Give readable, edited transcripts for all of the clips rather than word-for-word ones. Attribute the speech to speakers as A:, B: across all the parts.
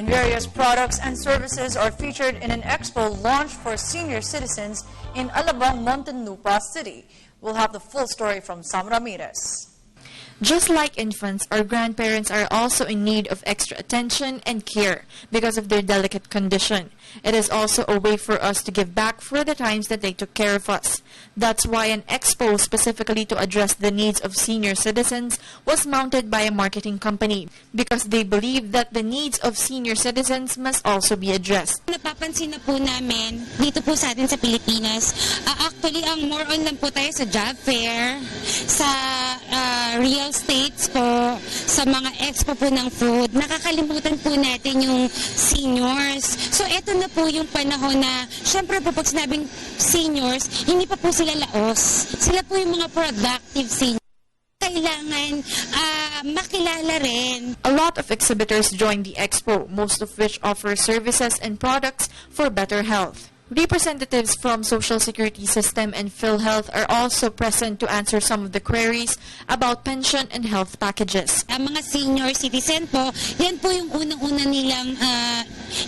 A: And various products and services are featured in an expo launched for senior citizens in Alabang, Muntinlupa City. We'll have the full story from Sam Ramirez.
B: Just like infants, our grandparents are also in need of extra attention and care because of their delicate condition. It is also a way for us to give back for the times that they took care of us. That's why an expo specifically to address the needs of senior citizens was mounted by a marketing company because they believe that the needs of senior citizens must also be addressed.
C: Napapansin na po namin dito po sa atin sa Pilipinas, actually ang more on lang po tayo sa job fair, sa real estates po, sa mga expo po ng food. Nakakalimutan po natin yung seniors. So eto na po yung panahon na, syempre po pag sinabing seniors, hindi pa po sila laos. Sila po yung mga productive seniors. Kailangan makilala rin.
B: A lot of exhibitors joined the expo, most of which offer services and products for better health. Representatives from Social Security System and PhilHealth are also present to answer some of the queries about pension and health packages.
C: Ang mga senior citizen po, yan po yung unang-una nilang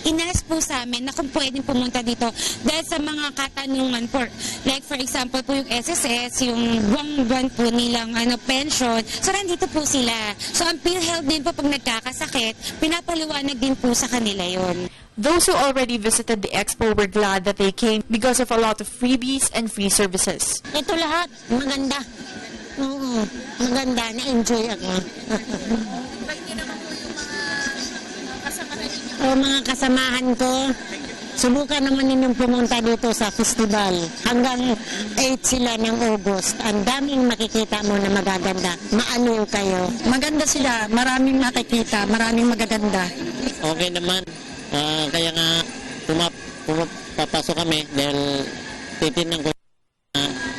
C: inas po sa amin na kung pwedeng pumunta dito dahil sa mga katanungan po. Like for example po yung SSS, yung buwan-buwan po nilang pension. So nandito po sila. So ang PhilHealth din po pag nagkakasakit, pinapaliwanag din po sa kanila yon.
B: Those who already visited the expo were glad that they came because of a lot of freebies and free services.
C: Ito lahat, maganda. Oo, maganda. Na-enjoy ako. Mga kasamahan ko, subukan naman ninyong pumunta dito sa festival. Hanggang 8 sila ng August. Ang daming makikita mo na magaganda. Maaliw kayo.
D: Maganda sila. Maraming makikita. Maraming magaganda.
E: Okay naman. Kaya nga pumapasok kami dahil titignan ko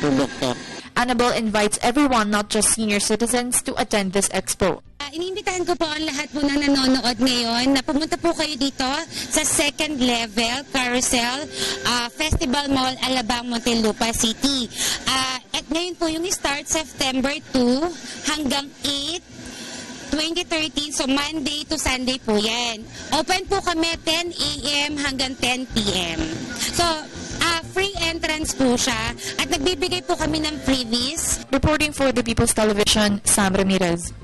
E: produkto.
B: Annabelle invites everyone, not just senior citizens, to attend this expo.
C: Iniimbitahan ko po ang lahat po na nanonood ngayon na pumunta po kayo dito sa second level Carousel Festival Mall, Alabang, Muntinlupa City. At ngayon po yung start September 2 hanggang 8, 2013, so Monday to Sunday po yan. Open po kami 10 a.m. hanggang 10 p.m. So, free entrance po siya at nagbibigay po kami ng freebies.
B: Reporting for the People's Television, Sam Ramirez.